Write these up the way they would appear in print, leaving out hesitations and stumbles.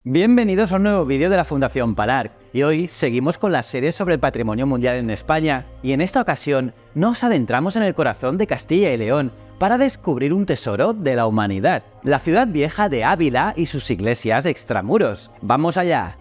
Bienvenidos a un nuevo vídeo de la Fundación Palar, y hoy seguimos con la serie sobre el patrimonio mundial en España, y en esta ocasión nos adentramos en el corazón de Castilla y León para descubrir un tesoro de la humanidad, la ciudad vieja de Ávila y sus iglesias extramuros. ¡Vamos allá!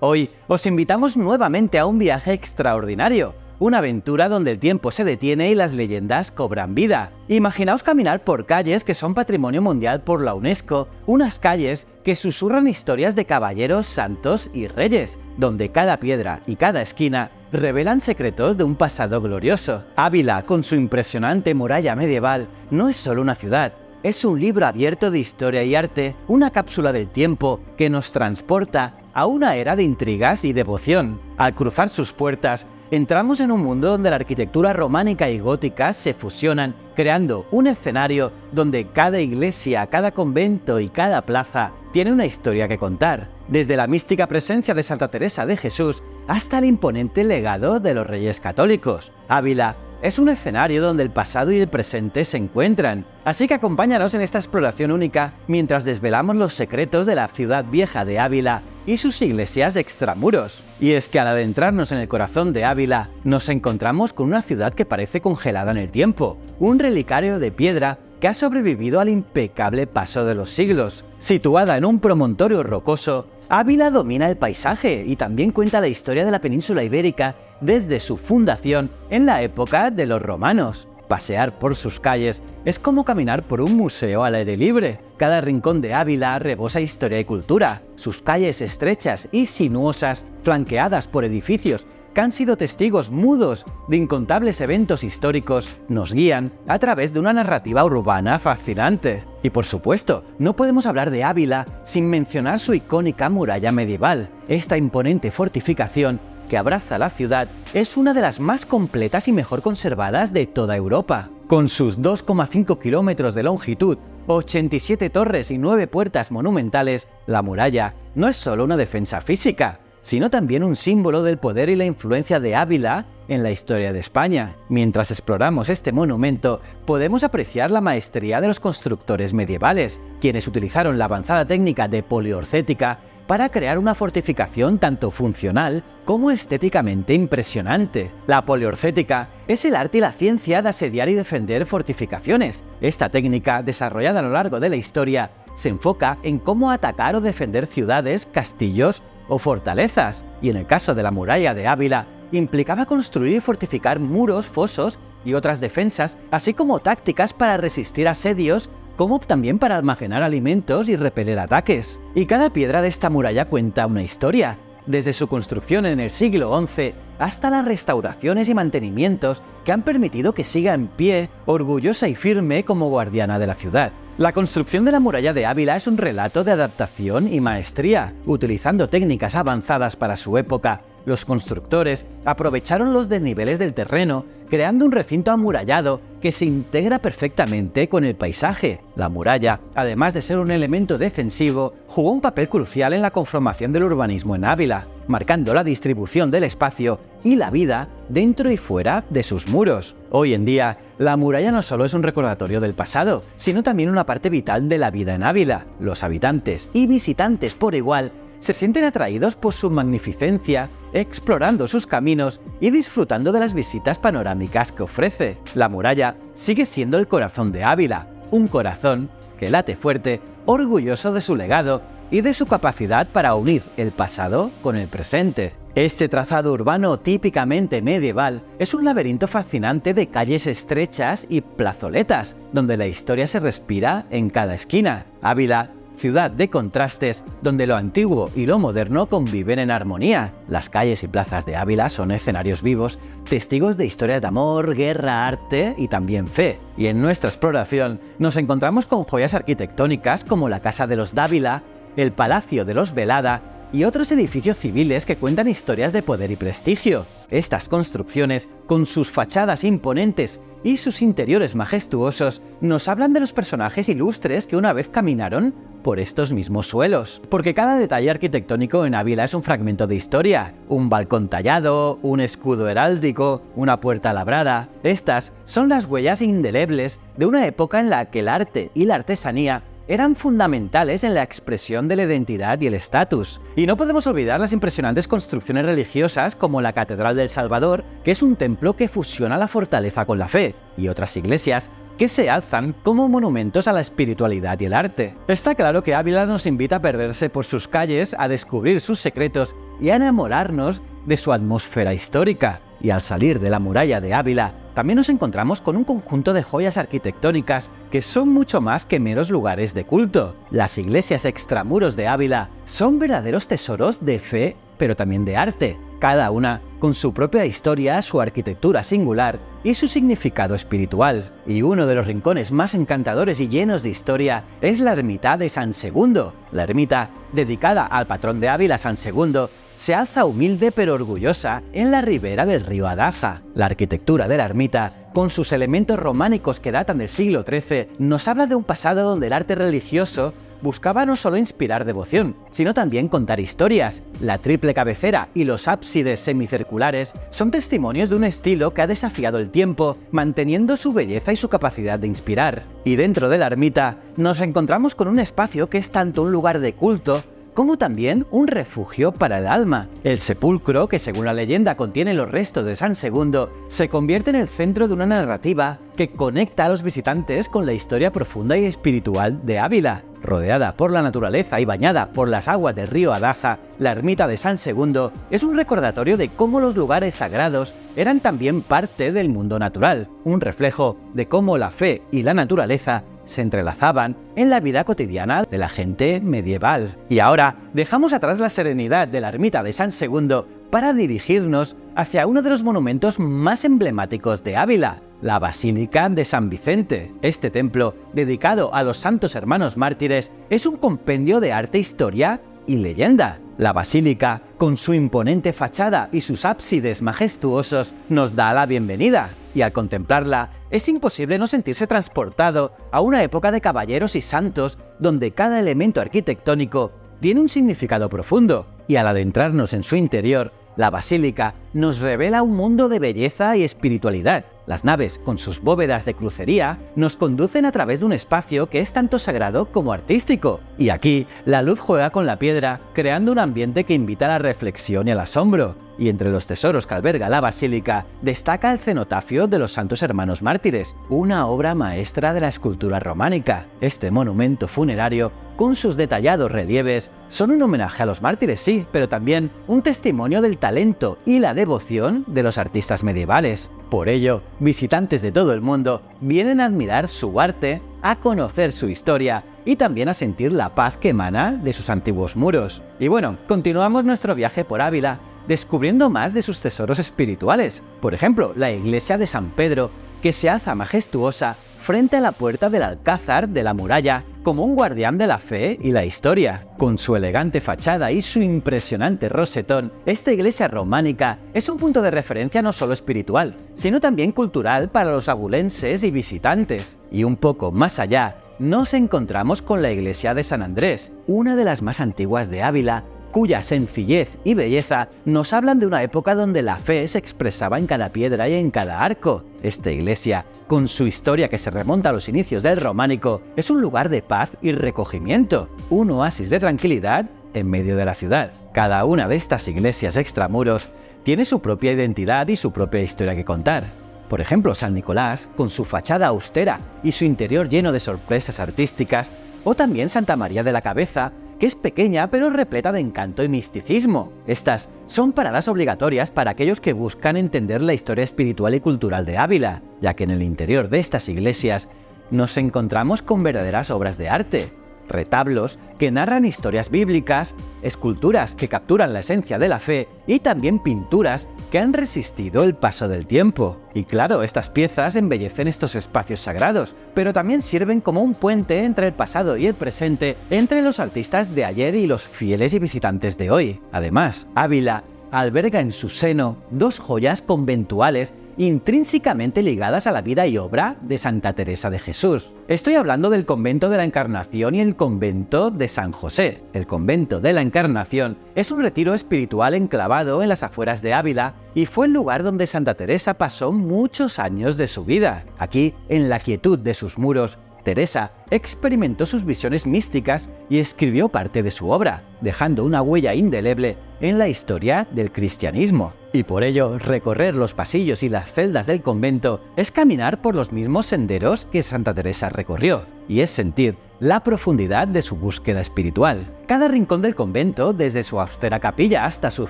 Hoy os invitamos nuevamente a un viaje extraordinario, una aventura donde el tiempo se detiene y las leyendas cobran vida. Imaginaos caminar por calles que son Patrimonio Mundial por la UNESCO, unas calles que susurran historias de caballeros, santos y reyes, donde cada piedra y cada esquina revelan secretos de un pasado glorioso. Ávila, con su impresionante muralla medieval, no es solo una ciudad. Es un libro abierto de historia y arte, una cápsula del tiempo que nos transporta a una era de intrigas y devoción. Al cruzar sus puertas, entramos en un mundo donde la arquitectura románica y gótica se fusionan, creando un escenario donde cada iglesia, cada convento y cada plaza tiene una historia que contar. Desde la mística presencia de Santa Teresa de Jesús hasta el imponente legado de los Reyes Católicos. Ávila es un escenario donde el pasado y el presente se encuentran, así que acompáñanos en esta exploración única mientras desvelamos los secretos de la ciudad vieja de Ávila y sus iglesias extramuros. Y es que al adentrarnos en el corazón de Ávila, nos encontramos con una ciudad que parece congelada en el tiempo, un relicario de piedra que ha sobrevivido al impecable paso de los siglos. Situada en un promontorio rocoso, Ávila domina el paisaje y también cuenta la historia de la península ibérica desde su fundación en la época de los romanos. Pasear por sus calles es como caminar por un museo al aire libre. Cada rincón de Ávila rebosa historia y cultura. Sus calles estrechas y sinuosas, flanqueadas por edificios que han sido testigos mudos de incontables eventos históricos, nos guían a través de una narrativa urbana fascinante. Y por supuesto, no podemos hablar de Ávila sin mencionar su icónica muralla medieval. Esta imponente fortificación que abraza la ciudad es una de las más completas y mejor conservadas de toda Europa. Con sus 2,5 kilómetros de longitud, 87 torres y 9 puertas monumentales, la muralla no es solo una defensa física, sino también un símbolo del poder y la influencia de Ávila en la historia de España. Mientras exploramos este monumento, podemos apreciar la maestría de los constructores medievales, quienes utilizaron la avanzada técnica de poliorcética para crear una fortificación tanto funcional como estéticamente impresionante. La poliorcética es el arte y la ciencia de asediar y defender fortificaciones. Esta técnica, desarrollada a lo largo de la historia, se enfoca en cómo atacar o defender ciudades, castillos o fortalezas, y en el caso de la muralla de Ávila, implicaba construir y fortificar muros, fosos y otras defensas, así como tácticas para resistir asedios, como también para almacenar alimentos y repeler ataques. Y cada piedra de esta muralla cuenta una historia, desde su construcción en el siglo XI hasta las restauraciones y mantenimientos que han permitido que siga en pie, orgullosa y firme como guardiana de la ciudad. La construcción de la muralla de Ávila es un relato de adaptación y maestría. Utilizando técnicas avanzadas para su época, los constructores aprovecharon los desniveles del terreno, creando un recinto amurallado que se integra perfectamente con el paisaje. La muralla, además de ser un elemento defensivo, jugó un papel crucial en la conformación del urbanismo en Ávila, marcando la distribución del espacio y la vida dentro y fuera de sus muros. Hoy en día, la muralla no solo es un recordatorio del pasado, sino también una parte vital de la vida en Ávila. Los habitantes y visitantes por igual se sienten atraídos por su magnificencia, explorando sus caminos y disfrutando de las visitas panorámicas que ofrece. La muralla sigue siendo el corazón de Ávila, un corazón que late fuerte, orgulloso de su legado y de su capacidad para unir el pasado con el presente. Este trazado urbano típicamente medieval es un laberinto fascinante de calles estrechas y plazoletas, donde la historia se respira en cada esquina. Ávila, ciudad de contrastes, donde lo antiguo y lo moderno conviven en armonía. Las calles y plazas de Ávila son escenarios vivos, testigos de historias de amor, guerra, arte y también fe. Y en nuestra exploración nos encontramos con joyas arquitectónicas como la Casa de los Dávila, el Palacio de los Velada y otros edificios civiles que cuentan historias de poder y prestigio. Estas construcciones, con sus fachadas imponentes y sus interiores majestuosos nos hablan de los personajes ilustres que una vez caminaron por estos mismos suelos. Porque cada detalle arquitectónico en Ávila es un fragmento de historia. Un balcón tallado, un escudo heráldico, una puerta labrada. Estas son las huellas indelebles de una época en la que el arte y la artesanía eran fundamentales en la expresión de la identidad y el estatus. Y no podemos olvidar las impresionantes construcciones religiosas como la Catedral del Salvador, que es un templo que fusiona la fortaleza con la fe, y otras iglesias que se alzan como monumentos a la espiritualidad y el arte. Está claro que Ávila nos invita a perderse por sus calles, a descubrir sus secretos y a enamorarnos de su atmósfera histórica. Y al salir de la muralla de Ávila, también nos encontramos con un conjunto de joyas arquitectónicas que son mucho más que meros lugares de culto. Las iglesias extramuros de Ávila son verdaderos tesoros de fe, pero también de arte, cada una con su propia historia, su arquitectura singular y su significado espiritual. Y uno de los rincones más encantadores y llenos de historia es la ermita de San Segundo. La ermita, dedicada al patrón de Ávila, San Segundo, se alza humilde pero orgullosa en la ribera del río Adaja. La arquitectura de la ermita, con sus elementos románicos que datan del siglo XIII, nos habla de un pasado donde el arte religioso buscaba no solo inspirar devoción, sino también contar historias. La triple cabecera y los ábsides semicirculares son testimonios de un estilo que ha desafiado el tiempo, manteniendo su belleza y su capacidad de inspirar. Y dentro de la ermita nos encontramos con un espacio que es tanto un lugar de culto como también un refugio para el alma. El sepulcro, que según la leyenda contiene los restos de San Segundo, se convierte en el centro de una narrativa que conecta a los visitantes con la historia profunda y espiritual de Ávila. Rodeada por la naturaleza y bañada por las aguas del río Adaja, la ermita de San Segundo es un recordatorio de cómo los lugares sagrados eran también parte del mundo natural, un reflejo de cómo la fe y la naturaleza se entrelazaban en la vida cotidiana de la gente medieval. Y ahora dejamos atrás la serenidad de la ermita de San Segundo para dirigirnos hacia uno de los monumentos más emblemáticos de Ávila, la Basílica de San Vicente. Este templo, dedicado a los santos hermanos mártires, es un compendio de arte, historia y leyenda. La basílica, con su imponente fachada y sus ábsides majestuosos, nos da la bienvenida, y al contemplarla es imposible no sentirse transportado a una época de caballeros y santos donde cada elemento arquitectónico tiene un significado profundo, y al adentrarnos en su interior, la basílica nos revela un mundo de belleza y espiritualidad. Las naves, con sus bóvedas de crucería, nos conducen a través de un espacio que es tanto sagrado como artístico. Y aquí, la luz juega con la piedra, creando un ambiente que invita a la reflexión y al asombro. Y entre los tesoros que alberga la basílica, destaca el cenotafio de los Santos Hermanos Mártires, una obra maestra de la escultura románica. Este monumento funerario, con sus detallados relieves, son un homenaje a los mártires, sí, pero también un testimonio del talento y la devoción de los artistas medievales. Por ello, visitantes de todo el mundo vienen a admirar su arte, a conocer su historia y también a sentir la paz que emana de sus antiguos muros. Y bueno, continuamos nuestro viaje por Ávila, descubriendo más de sus tesoros espirituales. Por ejemplo, la iglesia de San Pedro, que se alza majestuosa frente a la puerta del alcázar de la muralla, como un guardián de la fe y la historia. Con su elegante fachada y su impresionante rosetón, esta iglesia románica es un punto de referencia no solo espiritual, sino también cultural para los abulenses y visitantes. Y un poco más allá, nos encontramos con la iglesia de San Andrés, una de las más antiguas de Ávila, cuya sencillez y belleza nos hablan de una época donde la fe se expresaba en cada piedra y en cada arco. Esta iglesia, con su historia que se remonta a los inicios del románico, es un lugar de paz y recogimiento, un oasis de tranquilidad en medio de la ciudad. Cada una de estas iglesias extramuros tiene su propia identidad y su propia historia que contar. Por ejemplo, San Nicolás, con su fachada austera y su interior lleno de sorpresas artísticas, o también Santa María de la Cabeza, que es pequeña pero repleta de encanto y misticismo. Estas son paradas obligatorias para aquellos que buscan entender la historia espiritual y cultural de Ávila, ya que en el interior de estas iglesias nos encontramos con verdaderas obras de arte, retablos que narran historias bíblicas, esculturas que capturan la esencia de la fe y también pinturas que han resistido el paso del tiempo. Y claro, estas piezas embellecen estos espacios sagrados, pero también sirven como un puente entre el pasado y el presente, entre los artistas de ayer y los fieles y visitantes de hoy. Además, Ávila alberga en su seno dos joyas conventuales intrínsecamente ligadas a la vida y obra de Santa Teresa de Jesús. Estoy hablando del convento de la Encarnación y el convento de San José. El convento de la Encarnación es un retiro espiritual enclavado en las afueras de Ávila y fue el lugar donde Santa Teresa pasó muchos años de su vida. Aquí, en la quietud de sus muros, Teresa experimentó sus visiones místicas y escribió parte de su obra, dejando una huella indeleble en la historia del cristianismo. Y por ello, recorrer los pasillos y las celdas del convento es caminar por los mismos senderos que Santa Teresa recorrió, y es sentir la profundidad de su búsqueda espiritual. Cada rincón del convento, desde su austera capilla hasta sus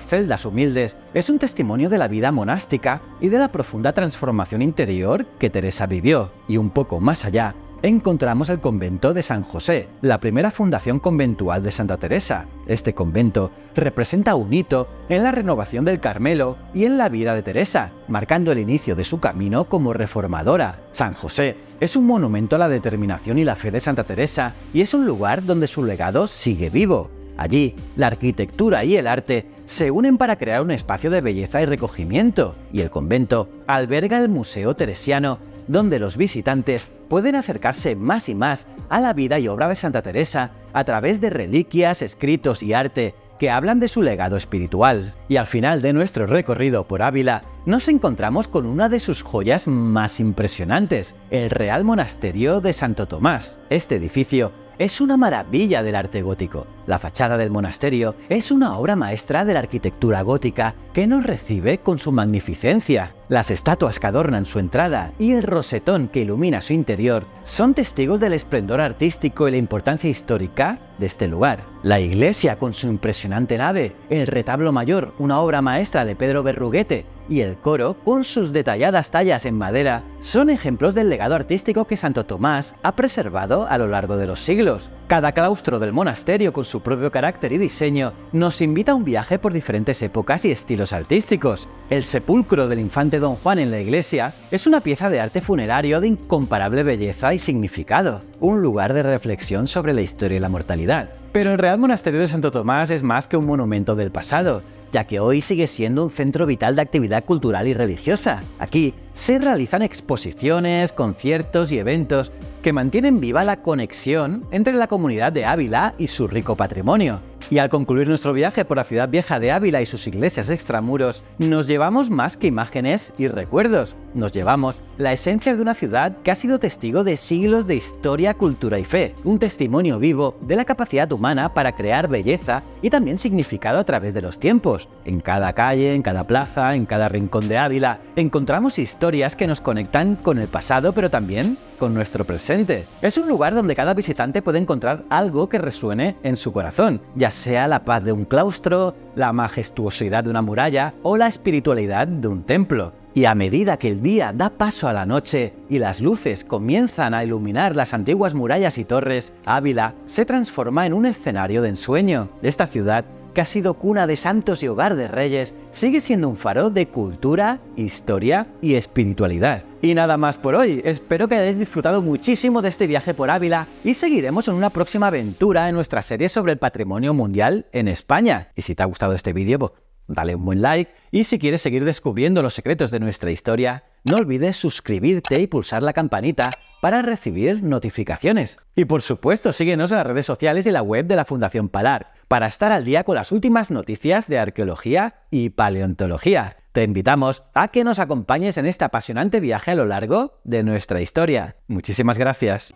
celdas humildes, es un testimonio de la vida monástica y de la profunda transformación interior que Teresa vivió. Y un poco más allá, encontramos el convento de San José, la primera fundación conventual de Santa Teresa. Este convento representa un hito en la renovación del Carmelo y en la vida de Teresa, marcando el inicio de su camino como reformadora. San José es un monumento a la determinación y la fe de Santa Teresa y es un lugar donde su legado sigue vivo. Allí, la arquitectura y el arte se unen para crear un espacio de belleza y recogimiento, y el convento alberga el Museo Teresiano, donde los visitantes pueden acercarse más y más a la vida y obra de Santa Teresa a través de reliquias, escritos y arte que hablan de su legado espiritual. Y al final de nuestro recorrido por Ávila, nos encontramos con una de sus joyas más impresionantes, el Real Monasterio de Santo Tomás. Este edificio es una maravilla del arte gótico. La fachada del monasterio es una obra maestra de la arquitectura gótica que nos recibe con su magnificencia. Las estatuas que adornan su entrada y el rosetón que ilumina su interior son testigos del esplendor artístico y la importancia histórica de este lugar. La iglesia con su impresionante nave, el retablo mayor, una obra maestra de Pedro Berruguete, y el coro, con sus detalladas tallas en madera, son ejemplos del legado artístico que Santo Tomás ha preservado a lo largo de los siglos. Cada claustro del monasterio, con su propio carácter y diseño, nos invita a un viaje por diferentes épocas y estilos artísticos. El sepulcro del infante Don Juan en la iglesia es una pieza de arte funerario de incomparable belleza y significado, un lugar de reflexión sobre la historia y la mortalidad. Pero el Real Monasterio de Santo Tomás es más que un monumento del pasado, ya que hoy sigue siendo un centro vital de actividad cultural y religiosa. Aquí se realizan exposiciones, conciertos y eventos que mantienen viva la conexión entre la comunidad de Ávila y su rico patrimonio. Y al concluir nuestro viaje por la ciudad vieja de Ávila y sus iglesias extramuros, nos llevamos más que imágenes y recuerdos. Nos llevamos la esencia de una ciudad que ha sido testigo de siglos de historia, cultura y fe, un testimonio vivo de la capacidad humana para crear belleza y también significado a través de los tiempos. En cada calle, en cada plaza, en cada rincón de Ávila, encontramos historias que nos conectan con el pasado, pero también con nuestro presente. Es un lugar donde cada visitante puede encontrar algo que resuene en su corazón, ya sea la paz de un claustro, la majestuosidad de una muralla o la espiritualidad de un templo. Y a medida que el día da paso a la noche y las luces comienzan a iluminar las antiguas murallas y torres, Ávila se transforma en un escenario de ensueño. Esta ciudad, que ha sido cuna de santos y hogar de reyes, sigue siendo un faro de cultura, historia y espiritualidad. Y nada más por hoy, espero que hayáis disfrutado muchísimo de este viaje por Ávila y seguiremos en una próxima aventura en nuestra serie sobre el patrimonio mundial en España. Y si te ha gustado este vídeo, pues dale un buen like, y si quieres seguir descubriendo los secretos de nuestra historia, no olvides suscribirte y pulsar la campanita para recibir notificaciones. Y por supuesto, síguenos en las redes sociales y la web de la Fundación Palar para estar al día con las últimas noticias de arqueología y paleontología. Te invitamos a que nos acompañes en este apasionante viaje a lo largo de nuestra historia. Muchísimas gracias.